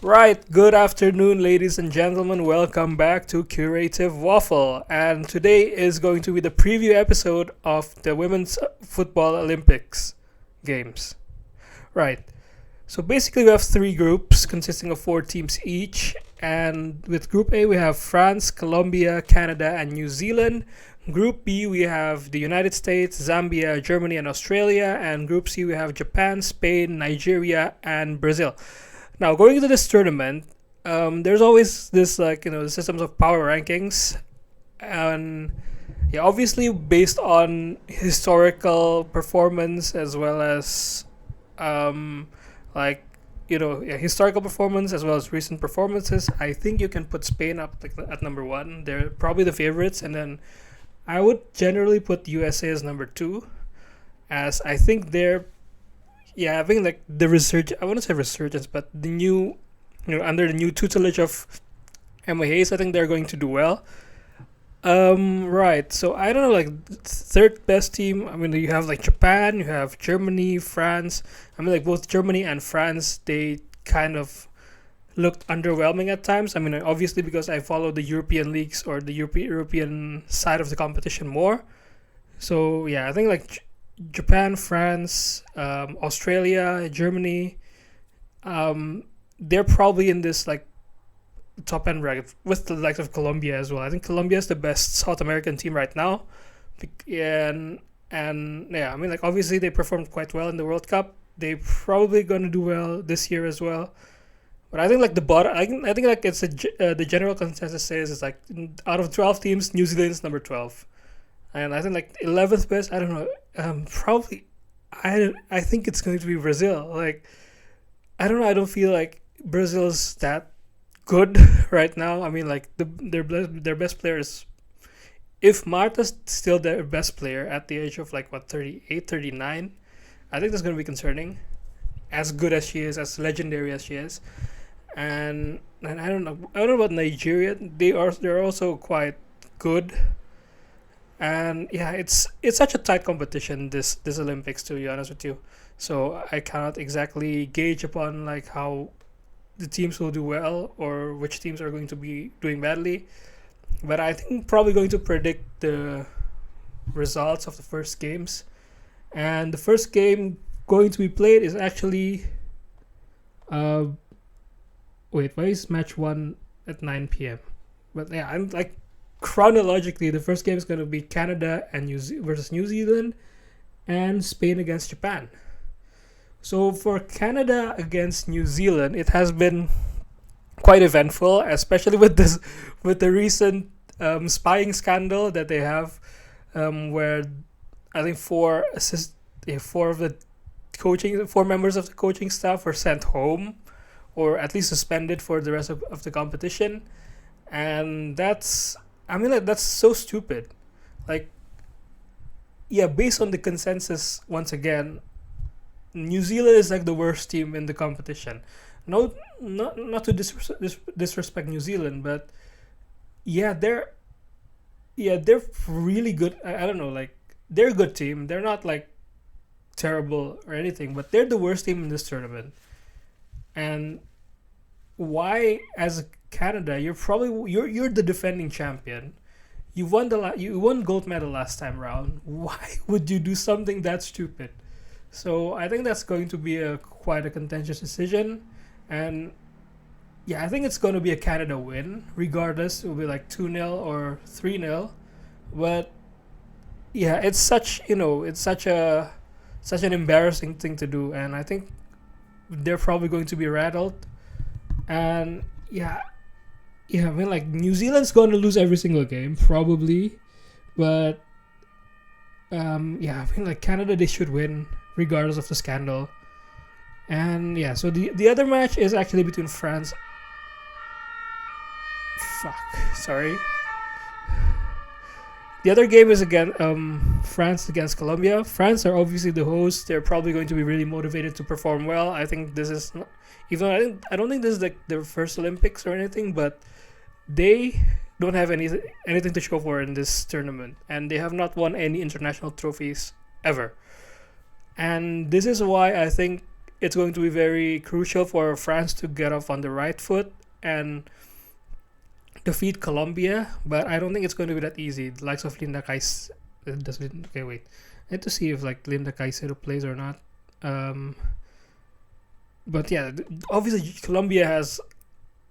Right, good afternoon, ladies and gentlemen. Welcome back to Curative Waffle. And today is going to be the preview episode of the Women's Football Olympics Games. Right, so basically, we have three groups consisting of four teams each. And with Group A, we have France, Colombia, Canada, and New Zealand. Group B, we have the United States, Zambia, Germany, and Australia. And Group C, we have Japan, Spain, Nigeria, and Brazil. Now, going into this tournament, there's always this the systems of power rankings, and yeah, obviously based on historical performance as well as historical performance as well as recent performances. I think you can put Spain up at number one. They're probably the favorites, and then I would generally put USA as number two, as I think they're having like the resurgence. I wouldn't say resurgence, but the new, under the new tutelage of Emma Hayes, I think they're going to do well. Right. So I don't know, like third best team. I mean, you have like Japan, you have Germany, France. I mean, like both Germany and France, they kind of looked underwhelming at times. I mean, obviously because I follow the European leagues or the European side of the competition more. So yeah, I think like Japan, France, Australia, Germany, they're probably in this like top end bracket with the likes of Colombia as well. I think Colombia is the best South American team right now, and yeah, I mean like obviously they performed quite well in the World Cup. They probably gonna do well this year as well. But I think like the bottom, I think like the general consensus says it's like out of 12 teams, New Zealand is number 12. And I think like 11th best, I don't know. Probably, I think it's going to be Brazil. Like, I don't know. I don't feel like Brazil's that good right now. I mean, like their best player is, if Marta's still their best player at the age of like what 38, 39, I think that's going to be concerning. As good as she is, as legendary as she is, and I don't know. I don't know about Nigeria. They're also quite good. And yeah, it's such a tight competition this Olympics, to be honest with you. So I cannot exactly gauge upon like how the teams will do well or which teams are going to be doing badly. But I think probably going to predict the results of the first games. And the first game going to be played is actually why is match one at 9 p.m. But yeah, I'm like chronologically, the first game is going to be Canada and versus New Zealand, and Spain against Japan. So for Canada against New Zealand, it has been quite eventful, especially with the recent spying scandal that they have, where I think four members of the coaching staff were sent home, or at least suspended for the rest of the competition, and that's so stupid. Like, yeah, based on the consensus, once again, New Zealand is like the worst team in the competition. No, not to disrespect New Zealand, but yeah, they're really good. I don't know, like they're a good team. They're not like terrible or anything, but they're the worst team in this tournament. And why, as Canada, you're the defending champion. You won gold medal last time round. Why would you do something that stupid? So I think that's going to be quite a contentious decision, and yeah, I think it's going to be a Canada win. Regardless, it will be like 2-0 or 3-0. But yeah, it's such an embarrassing thing to do, and I think they're probably going to be rattled. And yeah, I mean, like New Zealand's going to lose every single game probably, but I mean, like Canada, they should win regardless of the scandal. And yeah, so the other match is actually between France. Sorry. The other game is again France against Colombia. France are obviously the hosts. They're probably going to be really motivated to perform well. I think this is not, even though I don't think this is like their first Olympics or anything, but they don't have anything to show for in this tournament, and they have not won any international trophies ever. And this is why I think it's going to be very crucial for France to get off on the right foot and defeat Colombia, but I don't think it's going to be that easy. The likes of Linda Kais does it, okay, wait. I have to see if like Linda Caicedo plays or not. But yeah, obviously Colombia has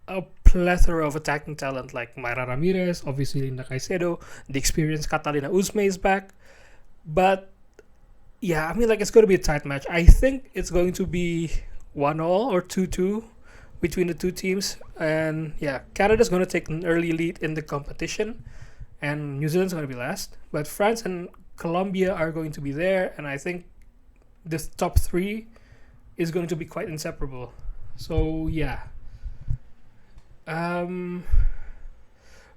a plethora of attacking talent like Mayra Ramirez, obviously Linda Caicedo, the experienced Catalina Usme is back. But yeah, I mean, like, it's going to be a tight match. I think it's going to be 1-1 or 2-2 between the two teams. And yeah, Canada's going to take an early lead in the competition, and New Zealand's going to be last. But France and Colombia are going to be there, and I think this top three is going to be quite inseparable. So yeah.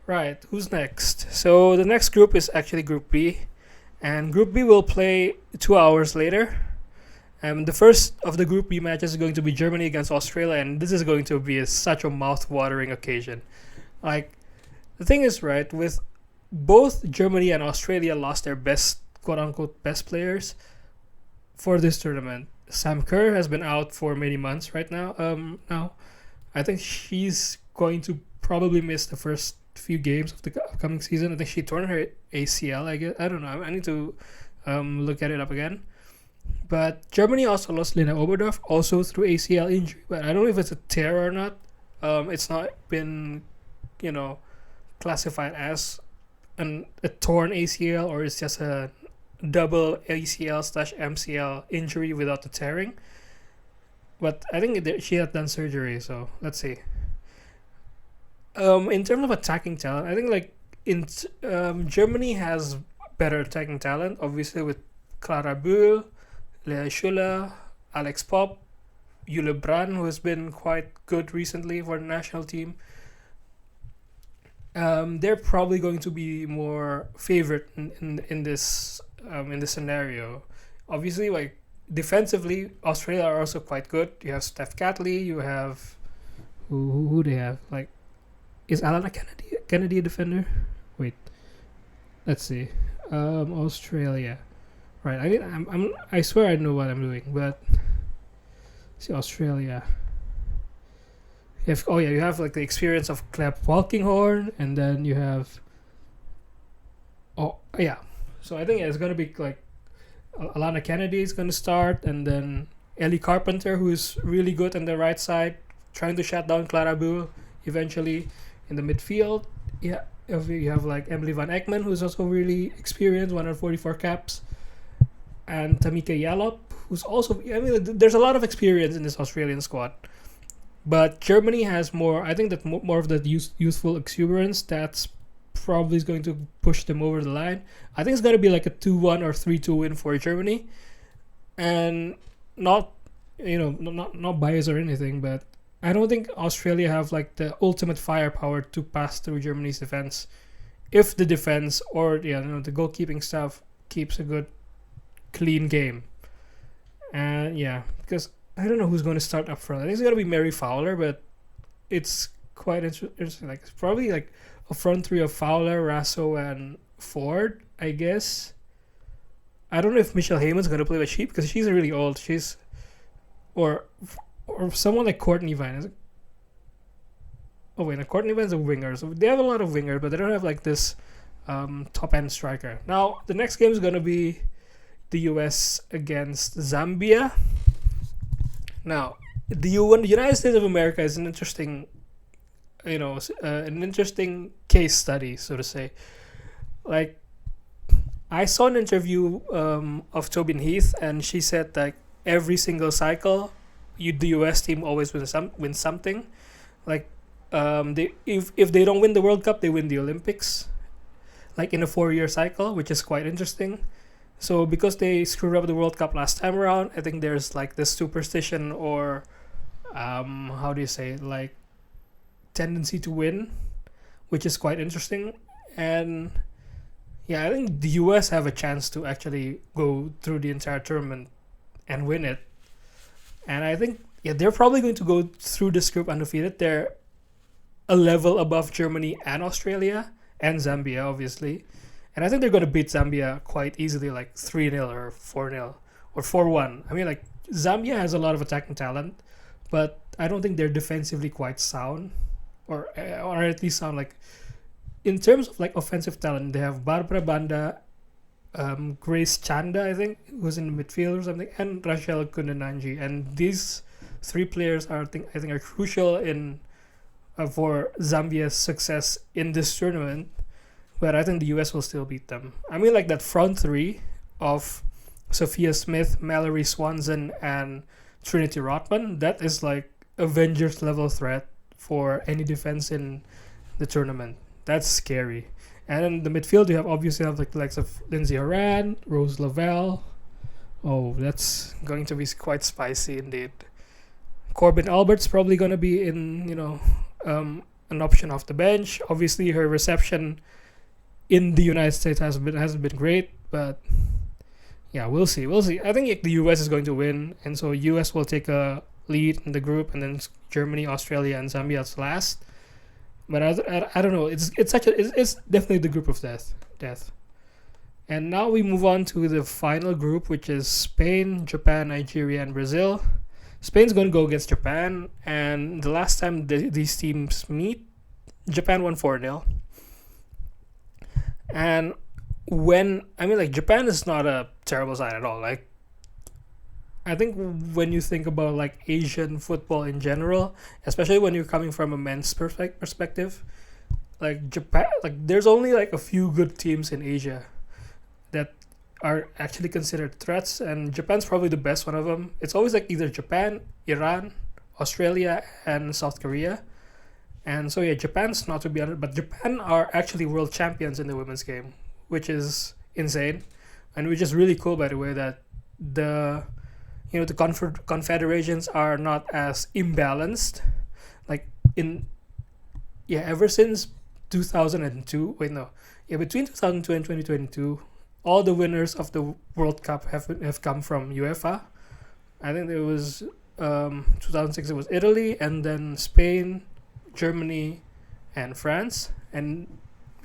Right, who's next? So the next group is actually Group B, and Group B will play 2 hours later. The first of the Group B matches is going to be Germany against Australia, and this is going to be such a mouth-watering occasion. Like, the thing is, right, with both Germany and Australia lost their best, quote-unquote, best players for this tournament. Sam Kerr has been out for many months right now. Now, I think she's going to probably miss the first few games of the upcoming season. I think she torn her ACL, I guess. I don't know. I need to look at it up again. But Germany also lost Lena Oberdorf, also through ACL injury. But I don't know if it's a tear or not. It's not been, classified as a torn ACL, or it's just a double ACL/MCL injury without the tearing. But I think she had done surgery, so let's see. In terms of attacking talent, I think Germany has better attacking talent, obviously, with Clara Bühl, Lea Schuller, Alex Popp, Jule Brand, who has been quite good recently for the national team. They're probably going to be more favorite in this scenario. Obviously, like, defensively, Australia are also quite good. You have Steph Catley. You have who they have? Like, is Alana Kennedy a defender? Wait, let's see. Australia, right? I swear I know what I'm doing, but see, Australia. You have like the experience of Claire Walkinghorn, and then you have. Oh yeah, so I think it's gonna be like Alana Kennedy is gonna start, and then Ellie Carpenter, who is really good on the right side, trying to shut down Clara Bühl eventually in the midfield. Yeah, you have like Emily Van Ekman, who's also really experienced, 144 caps, and Tamika Yallop, who's also. I mean, there's a lot of experience in this Australian squad. But Germany has more. I think that more of the youthful exuberance that's probably is going to push them over the line. I think it's going to be like a 2-1 or 3-2 win for Germany, and not biased or anything, but I don't think Australia have like the ultimate firepower to pass through Germany's defense if the defense or the goalkeeping staff keeps a good, clean game. And yeah, because I don't know who's going to start up front. I think it's going to be Mary Fowler, but it's quite interesting. Like, it's probably like a front three of Fowler, Rasso, and Ford, I guess. I don't know if Michelle Heyman's going to play with Sheep because she's really old. Or someone like Courtney Vine. Courtney Vine's a winger. So they have a lot of wingers, but they don't have like this top end striker. Now the next game is going to be the US against Zambia. Now, the United States of America is an interesting, an interesting case study, so to say. Like, I saw an interview of Tobin Heath, and she said that every single cycle, the US team always wins something. Like, if they don't win the World Cup, they win the Olympics, like in a 4-year cycle, which is quite interesting. So because they screwed up the World Cup last time around, I think there's like this superstition or how do you say it? Like tendency to win, which is quite interesting. And yeah, I think the US have a chance to actually go through the entire tournament and win it. And I think they're probably going to go through this group undefeated. They're a level above Germany and Australia and Zambia, obviously. And I think they're going to beat Zambia quite easily, like 3-0 or 4-0 or 4-1. I mean, like, Zambia has a lot of attacking talent, but I don't think they're defensively quite sound, or at least sound like in terms of like offensive talent. They have Barbara Banda, Grace Chanda, I think, who's in the midfield or something, and Rachel Kundananji, and these three players I think are crucial in for Zambia's success in this tournament. But I think the US will still beat them. I mean, like that front three of Sophia Smith, Mallory Swanson, and Trinity Rotman. That is like Avengers level threat for any defense in the tournament. That's scary. And in the midfield, you have obviously have like the likes of Lindsay Horan, Rose Lavelle. Oh, that's going to be quite spicy indeed. Corbin Albert's probably going to be in, an option off the bench. Obviously, her reception in the United States hasn't been great, but yeah, we'll see. We'll see. I think the US is going to win, and so US will take a lead in the group, and then Germany, Australia, and Zambia is last. But I don't know. It's definitely the group of death. And now we move on to the final group, which is Spain, Japan, Nigeria, and Brazil. Spain's going to go against Japan, and the last time these teams meet, Japan won 4-0. And Japan is not a terrible side at all. Like, I think when you think about like Asian football in general, especially when you're coming from a men's perspective, like Japan, like there's only like a few good teams in Asia that are actually considered threats, and Japan's probably the best one of them. It's always like either Japan, Iran, Australia, and South Korea. And so yeah, Japan's not to be honest, but Japan are actually world champions in the women's game, which is insane, and which is really cool, by the way, that the confederations are not as imbalanced, like ever since 2002. Between 2002 and 2022, all the winners of the World Cup have come from UEFA. I think it was 2006. It was Italy, and then Spain, Germany, and France. And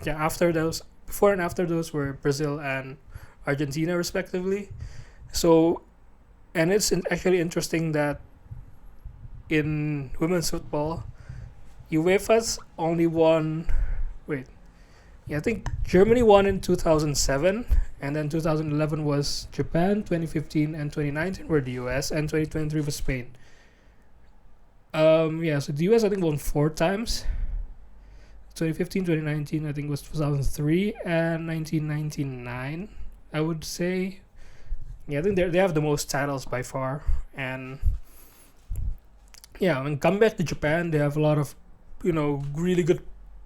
before and after those were Brazil and Argentina, respectively. So, and it's actually interesting that in women's football, UEFA's only won. I think Germany won in 2007, and then 2011 was Japan, 2015 and 2019 were the US, and 2023 was Spain. So the US I think won 4 times. 2015, 2019 I think was 2003, and 1999 I would say. I think they have the most titles by far. And come back to Japan, they have a lot of really good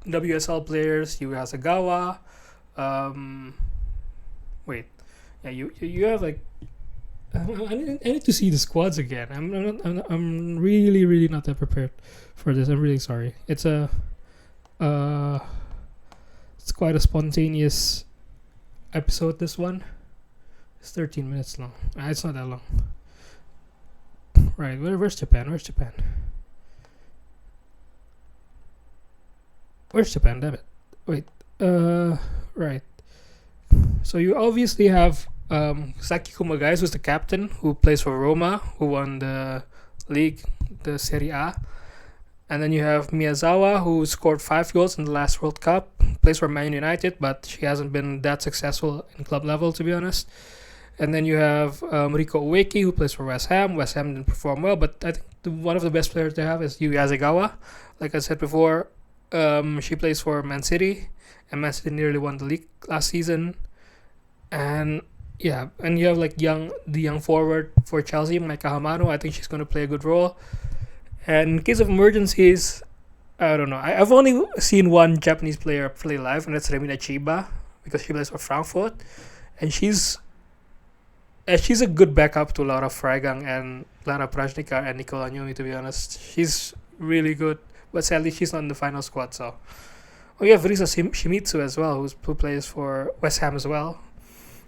WSL players. You have Sagawa. You have like. I need to see the squads again. I'm really not that prepared for this. I'm really sorry. It's quite a spontaneous episode. This one. It's 13 minutes long. It's not that long. Right. Where's Japan? Where's Japan? Damn it. Wait. Right. So you obviously have Saki Kumagai, who's the captain, who plays for Roma, who won the league, the Serie A. And then you have Miyazawa, who scored 5 goals in the last World Cup, plays for Man United, but she hasn't been that successful in club level, to be honest. And then you have Riko Ueki, who plays for West Ham. West Ham didn't perform well, but I think one of the best players they have is Yu Yasegawa. Like I said before, she plays for Man City, and Man City nearly won the league last season. And you have like the young forward for Chelsea, Maika Hamano. I think she's going to play a good role. And in case of emergencies, I don't know. I've only seen one Japanese player play live, and that's Remina Chiba, because she plays for Frankfurt, and she's a good backup to Laura Freigang and Lara Prajnika and Nicola Nyomi, to be honest. She's really good, but sadly she's not in the final squad. So we have Risa Shimizu as well, who plays for West Ham as well.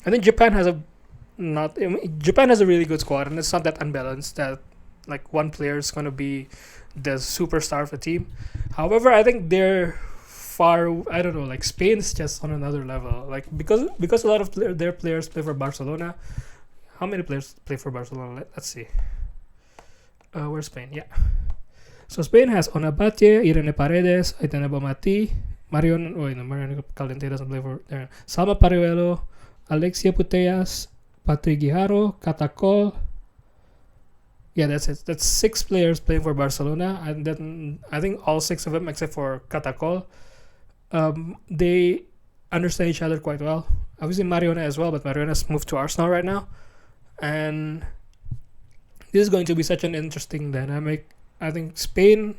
I think Japan has a really good squad, and it's not that unbalanced that like one player is going to be the superstar of the team. However, I think they're far. I don't know. Like Spain's just on another level. Like because a lot of their players play for Barcelona. how many players play for Barcelona? Let's see. Where's Spain? Yeah. So Spain has Onabache, Irene Paredes, Aitana Bomati, Marion Calente doesn't play for there. Salma Pariuelo, Alexia Putellas, Patrick Guijarro, Catacol. Yeah, that's it. That's 6 players playing for Barcelona, and then I think all 6 of them, except for Catacol, they understand each other quite well. Obviously Mariona as well, but Mariona's moved to Arsenal right now, and this is going to be such an interesting dynamic. I think Spain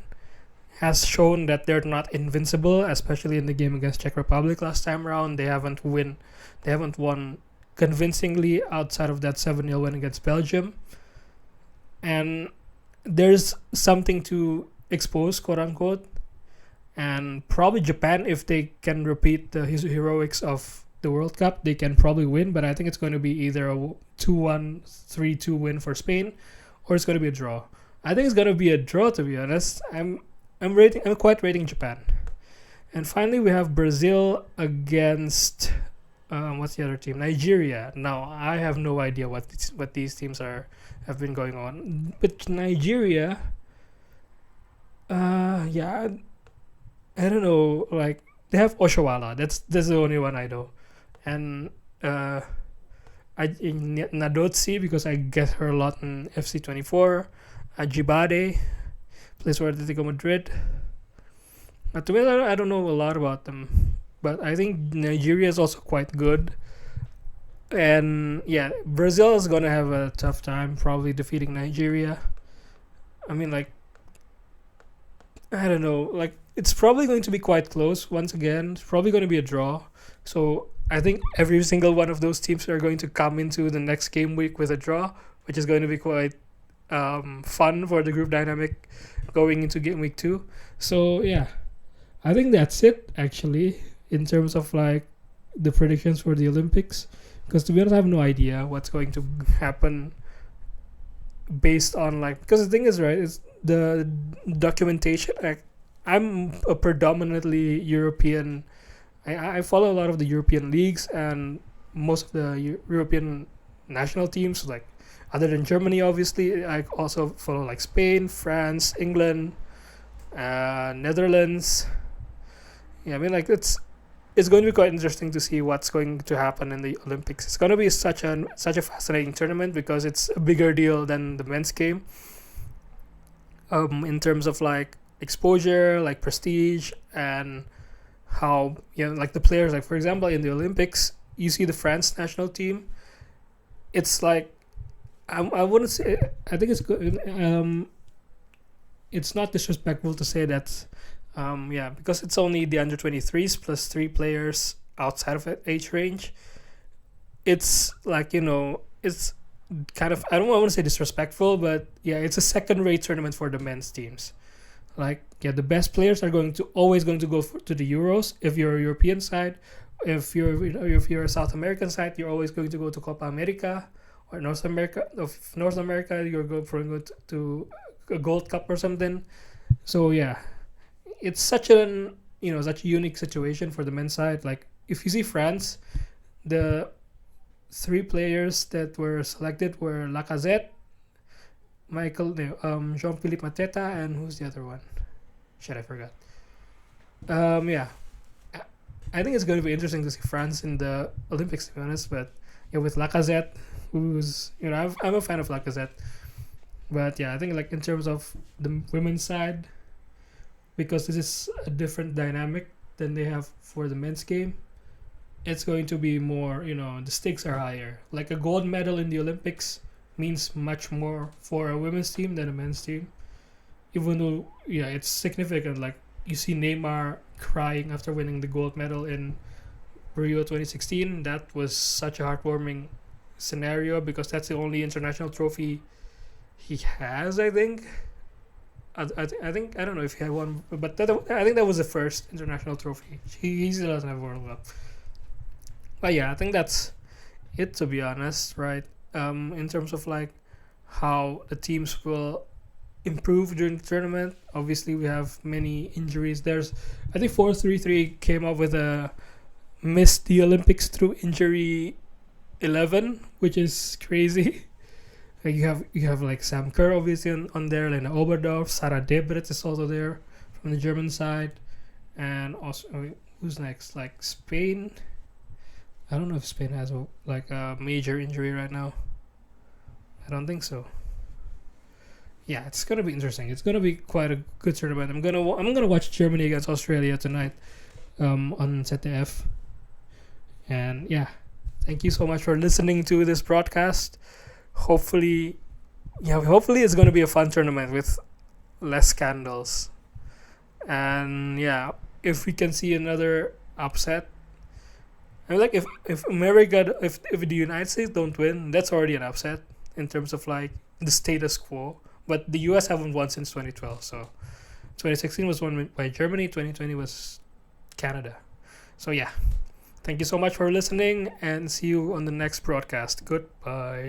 has shown that they're not invincible, especially in the game against Czech Republic last time around. They haven't won convincingly outside of that 7-0 win against Belgium. And there's something to expose, quote unquote. And probably Japan, if they can repeat the heroics of the World Cup, they can probably win. But I think it's going to be either a 2-1, 3-2 win for Spain, or it's going to be a draw. I think it's going to be a draw, to be honest. I'm quite rating Japan. And finally, we have Brazil against what's the other team? Nigeria. Now, I have no idea what these teams have been going on. But Nigeria, yeah, I don't know. Like, they have Oshawala. That's the only one I know. And Nadotsi, because I get her a lot in FC24. Ajibade plays for Atletico Madrid. But to me, I don't know a lot about them. But I think Nigeria is also quite good. And yeah, Brazil is going to have a tough time probably defeating Nigeria. I mean, like, I don't know. Like, it's probably going to be quite close once again. It's probably going to be a draw. So I think every single one of those teams are going to come into the next game week with a draw, which is going to be quite fun for the group dynamic going into game week 2. So yeah, I think that's it actually in terms of like the predictions for the Olympics, because to be honest I have no idea what's going to happen based on like, because the thing is, right, it's the documentation. I'm a predominantly European. I follow a lot of the European leagues and most of the European national teams, like other than Germany, obviously. I also follow like Spain, France, England, Netherlands. Yeah, I mean, like it's going to be quite interesting to see what's going to happen in the Olympics. It's going to be such a fascinating tournament because it's a bigger deal than the men's game. In terms of like exposure, like prestige, and how, you know, like the players, like for example in the Olympics, you see the France national team. It's like I wouldn't say, I think it's good. It's not disrespectful to say that, yeah, because it's only the under 23s plus 3 players outside of that age range. It's like, you know, it's kind of, I don't want to say disrespectful, but yeah, it's a second-rate tournament for the men's teams. Like, yeah, the best players are always going to go to the Euros. If you're a European side, if you're a South American side, you're always going to go to Copa America. Or North America, you're going to a Gold Cup or something. So yeah, it's such a unique situation for the men's side. Like if you see France, the 3 players that were selected were Lacazette, Jean-Philippe Mateta, and who's the other one? Shit, I forgot. Yeah, I think it's going to be interesting to see France in the Olympics, to be honest. But yeah, with Lacazette, who's, you know, I'm a fan of Lacazette. But yeah, I think like in terms of the women's side, because this is a different dynamic than they have for the men's game, it's going to be more, you know, the stakes are higher. Like a gold medal in the Olympics means much more for a women's team than a men's team. Even though, yeah, it's significant. Like you see Neymar crying after winning the gold medal in Rio 2016. That was such a heartwarming scenario because that's the only international trophy he has, I think. I think, I don't know if he had one, but I think that was the first international trophy. He still doesn't have a World Cup. But yeah, I think that's it, to be honest, right? In terms of like how the teams will improve during the tournament. Obviously, we have many injuries. I think 433 came up with a missed the Olympics through injury 11, which is crazy. Like you have like Sam Kerr obviously on there, Lena Oberdorf, Sarah Debret is also there from the German side, and also who's next? Like Spain. I don't know if Spain has a major injury right now. I don't think so. Yeah, it's gonna be interesting. It's gonna be quite a good tournament. I'm gonna watch Germany against Australia tonight, on ZDF. And yeah, thank you so much for listening to this broadcast. Hopefully, hopefully it's gonna be a fun tournament with less scandals. And yeah, if we can see another upset, I mean, like if America, if the United States don't win, that's already an upset in terms of like the status quo. But the US haven't won since 2012, so 2016 was won by Germany, 2020 was Canada. So yeah, thank you so much for listening, and see you on the next broadcast. Goodbye.